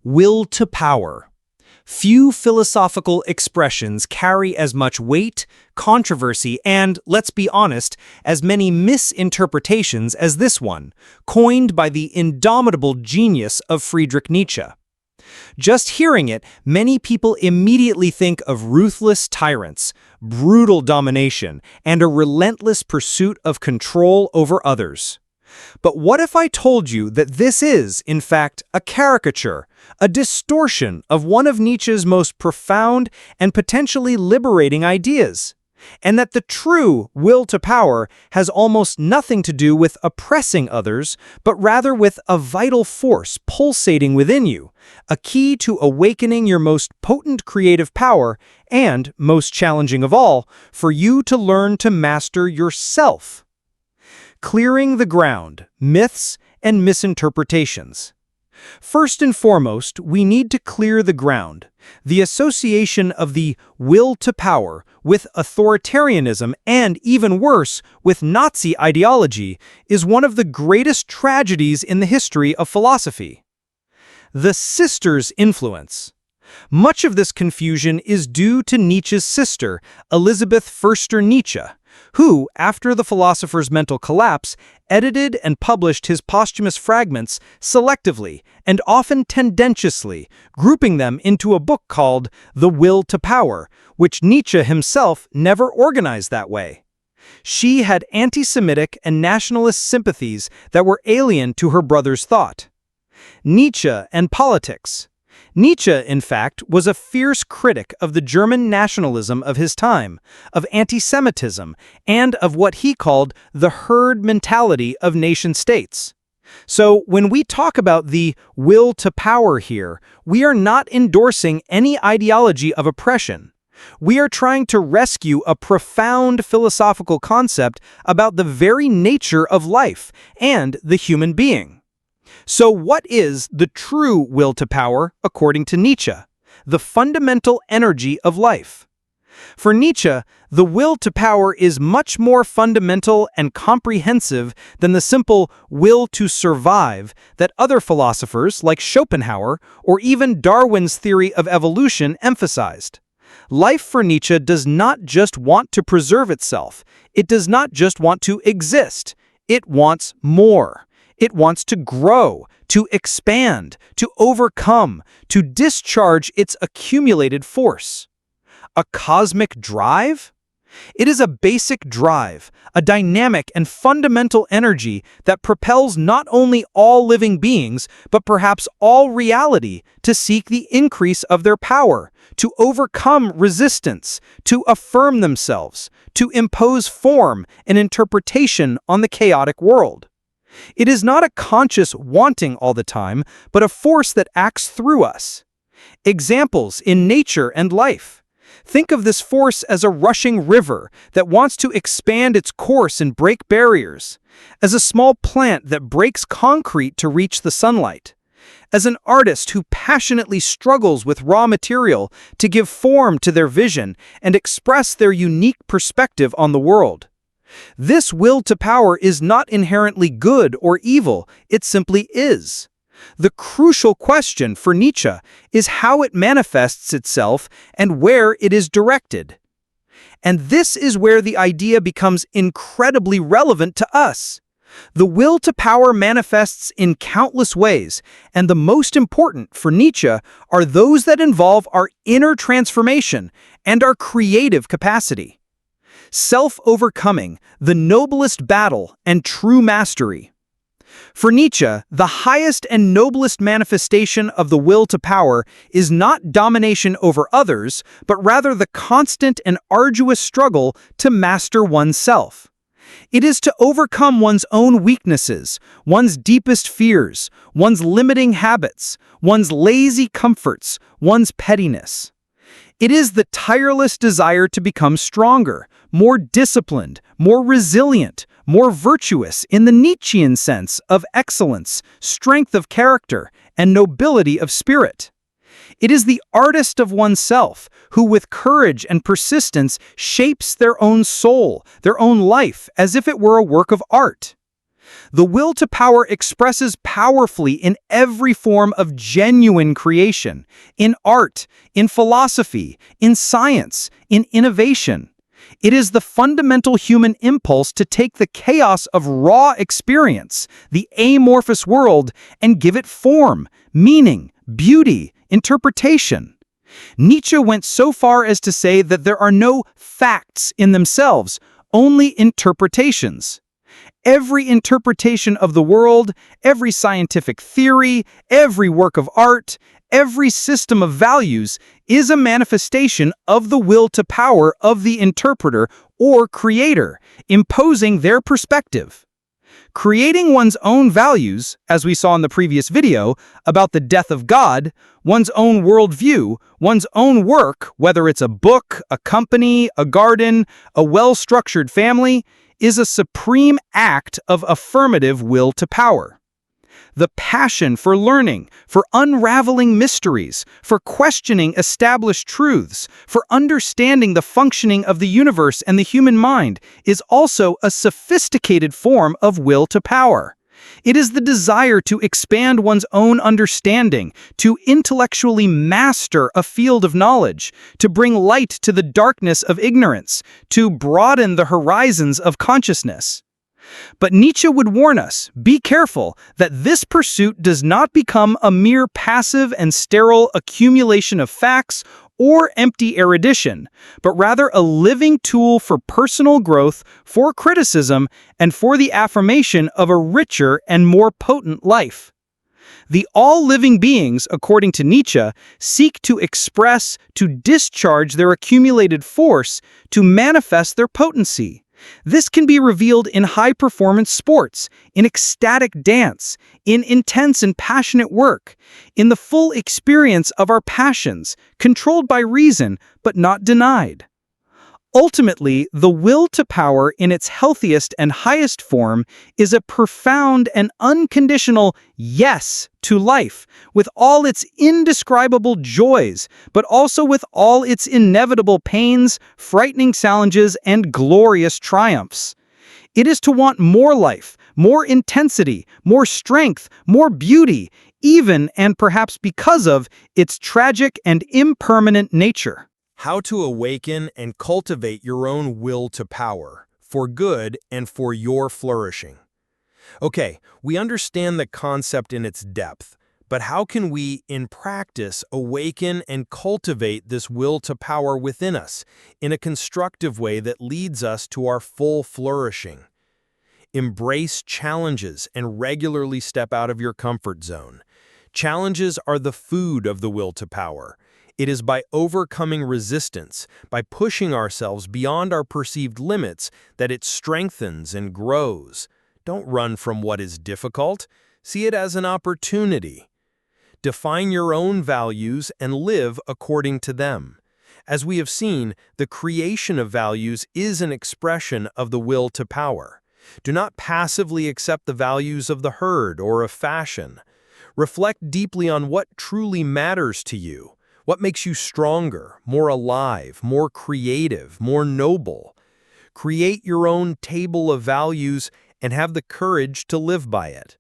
Will to power. Few philosophical expressions carry as much weight, controversy, and, let's be honest, as many misinterpretations as this one, coined by the indomitable genius of Friedrich Nietzsche. Just hearing it, many people immediately think of ruthless tyrants, brutal domination, and a relentless pursuit of control over others. But what if I told you that this is, in fact, a caricature, a distortion of one of Nietzsche's most profound and potentially liberating ideas, and that the true will to power has almost nothing to do with oppressing others, but rather with a vital force pulsating within you, a key to awakening your most potent creative power and, most challenging of all, for you to learn to master yourself. Clearing the ground, myths and misinterpretations. First and foremost, we need to clear the ground. The association of the will to power with authoritarianism and, even worse, with Nazi ideology is one of the greatest tragedies in the history of philosophy. The sister's influence. Much of this confusion is due to Nietzsche's sister, Elisabeth Förster-Nietzsche, who, after the philosopher's mental collapse, edited and published his posthumous fragments selectively and often tendentiously, grouping them into a book called The Will to Power, which Nietzsche himself never organized that way. She had anti-Semitic and nationalist sympathies that were alien to her brother's thought. Nietzsche and politics. Nietzsche, in fact, was a fierce critic of the German nationalism of his time, of anti-Semitism, and of what he called the herd mentality of nation-states. So when we talk about the will to power here, we are not endorsing any ideology of oppression. We are trying to rescue a profound philosophical concept about the very nature of life and the human being. So what is the true will to power, according to Nietzsche? The fundamental energy of life. For Nietzsche, the will to power is much more fundamental and comprehensive than the simple will to survive that other philosophers like Schopenhauer or even Darwin's theory of evolution emphasized. Life for Nietzsche does not just want to preserve itself. It does not just want to exist. It wants more. It wants to grow, to expand, to overcome, to discharge its accumulated force. A cosmic drive? It is a basic drive, a dynamic and fundamental energy that propels not only all living beings, but perhaps all reality to seek the increase of their power, to overcome resistance, to affirm themselves, to impose form and interpretation on the chaotic world. It is not a conscious wanting all the time, but a force that acts through us. Examples in nature and life. Think of this force as a rushing river that wants to expand its course and break barriers, as a small plant that breaks concrete to reach the sunlight, as an artist who passionately struggles with raw material to give form to their vision and express their unique perspective on the world. This will to power is not inherently good or evil, it simply is. The crucial question for Nietzsche is how it manifests itself and where it is directed. And this is where the idea becomes incredibly relevant to us. The will to power manifests in countless ways, and the most important for Nietzsche are those that involve our inner transformation and our creative capacity. Self-overcoming, the noblest battle and true mastery. For Nietzsche, the highest and noblest manifestation of the will to power is not domination over others, but rather the constant and arduous struggle to master oneself. It is to overcome one's own weaknesses, one's deepest fears, one's limiting habits, one's lazy comforts, one's pettiness. It is the tireless desire to become stronger, more disciplined, more resilient, more virtuous in the Nietzschean sense of excellence, strength of character, and nobility of spirit. It is the artist of oneself who, with courage and persistence, shapes their own soul, their own life, as if it were a work of art. The will to power expresses powerfully in every form of genuine creation, in art, in philosophy, in science, in innovation. It is the fundamental human impulse to take the chaos of raw experience, the amorphous world, and give it form, meaning, beauty, interpretation. Nietzsche went so far as to say that there are no facts in themselves, only interpretations. Every interpretation of the world, every scientific theory, every work of art, every system of values is a manifestation of the will to power of the interpreter or creator, imposing their perspective. Creating one's own values, as we saw in the previous video about the death of God, one's own worldview, one's own work, whether it's a book, a company, a garden, a well-structured family, is a supreme act of affirmative will to power. The passion for learning, for unraveling mysteries, for questioning established truths, for understanding the functioning of the universe and the human mind is also a sophisticated form of will to power. It is the desire to expand one's own understanding, to intellectually master a field of knowledge, to bring light to the darkness of ignorance, to broaden the horizons of consciousness. But Nietzsche would warn us, be careful that this pursuit does not become a mere passive and sterile accumulation of facts or empty erudition, but rather a living tool for personal growth, for criticism, and for the affirmation of a richer and more potent life. The all-living beings, according to Nietzsche, seek to express, to discharge their accumulated force, to manifest their potency. This can be revealed in high-performance sports, in ecstatic dance, in intense and passionate work, in the full experience of our passions, controlled by reason but not denied. Ultimately, the will to power in its healthiest and highest form is a profound and unconditional yes to life, with all its indescribable joys, but also with all its inevitable pains, frightening challenges, and glorious triumphs. It is to want more life, more intensity, more strength, more beauty, even and perhaps because of its tragic and impermanent nature. How to awaken and cultivate your own will to power, for good and for your flourishing. Okay, we understand the concept in its depth, but how can we, in practice, awaken and cultivate this will to power within us in a constructive way that leads us to our full flourishing? Embrace challenges and regularly step out of your comfort zone. Challenges are the food of the will to power. It is by overcoming resistance, by pushing ourselves beyond our perceived limits, that it strengthens and grows. Don't run from what is difficult. See it as an opportunity. Define your own values and live according to them. As we have seen, the creation of values is an expression of the will to power. Do not passively accept the values of the herd or of fashion. Reflect deeply on what truly matters to you. What makes you stronger, more alive, more creative, more noble? Create your own table of values and have the courage to live by it.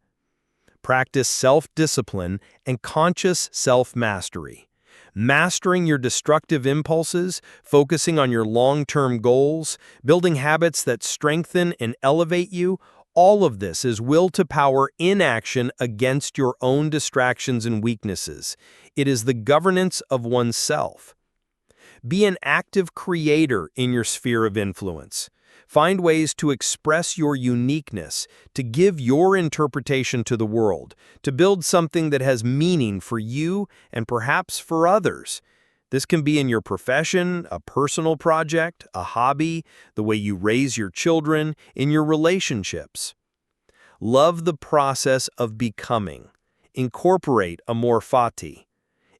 Practice self-discipline and conscious self-mastery. Mastering your destructive impulses, focusing on your long-term goals, building habits that strengthen and elevate you, all of this is will to power in action against your own distractions and weaknesses. It is the governance of oneself. Be an active creator in your sphere of influence. Find ways to express your uniqueness, to give your interpretation to the world, to build something that has meaning for you and perhaps for others. This can be in your profession, a personal project, a hobby, the way you raise your children, in your relationships. Love the process of becoming. Incorporate Amor, Fati.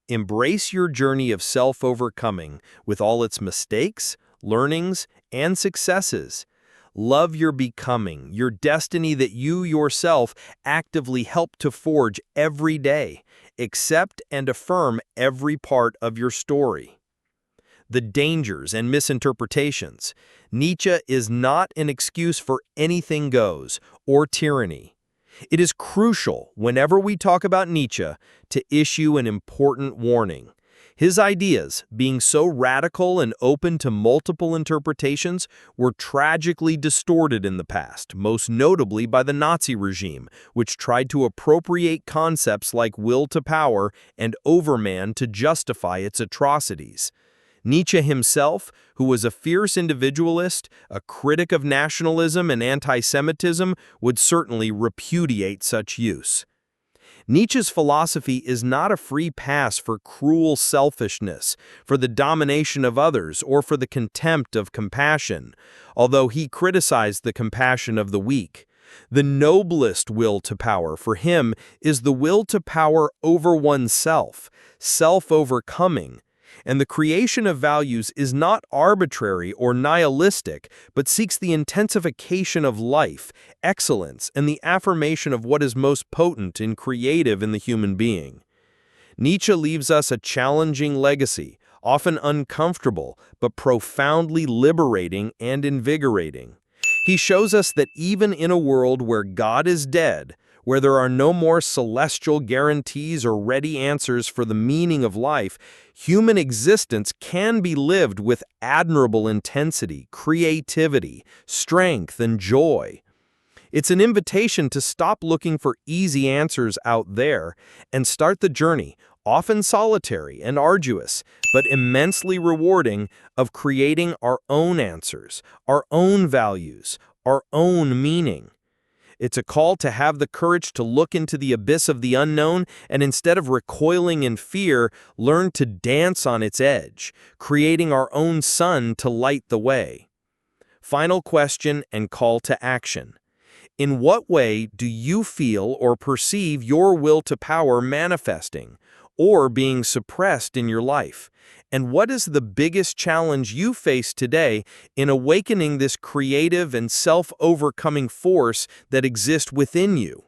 Embrace your journey of self-overcoming with all its mistakes, learnings, and successes. Love your becoming, your destiny that you yourself actively help to forge every day. Accept and affirm every part of your story. The dangers and misinterpretations. Nietzsche is not an excuse for anything goes or tyranny. It is crucial, whenever we talk about Nietzsche, to issue an important warning. His ideas, being so radical and open to multiple interpretations, were tragically distorted in the past, most notably by the Nazi regime, which tried to appropriate concepts like will to power and overman to justify its atrocities. Nietzsche himself, who was a fierce individualist, a critic of nationalism and anti-Semitism, would certainly repudiate such use. Nietzsche's philosophy is not a free pass for cruel selfishness, for the domination of others, or for the contempt of compassion, although he criticized the compassion of the weak. The noblest will to power for him is the will to power over oneself, self-overcoming. And the creation of values is not arbitrary or nihilistic, but seeks the intensification of life, excellence, and the affirmation of what is most potent and creative in the human being. Nietzsche leaves us a challenging legacy, often uncomfortable, but profoundly liberating and invigorating. He shows us that even in a world where God is dead, where there are no more celestial guarantees or ready answers for the meaning of life, human existence can be lived with admirable intensity, creativity, strength, and joy. It's an invitation to stop looking for easy answers out there and start the journey, often solitary and arduous, but immensely rewarding, of creating our own answers, our own values, our own meaning. It's a call to have the courage to look into the abyss of the unknown and, instead of recoiling in fear, learn to dance on its edge, creating our own sun to light the way. Final question and call to action. In what way do you feel or perceive your will to power manifesting or being suppressed in your life? And what is the biggest challenge you face today in awakening this creative and self-overcoming force that exists within you?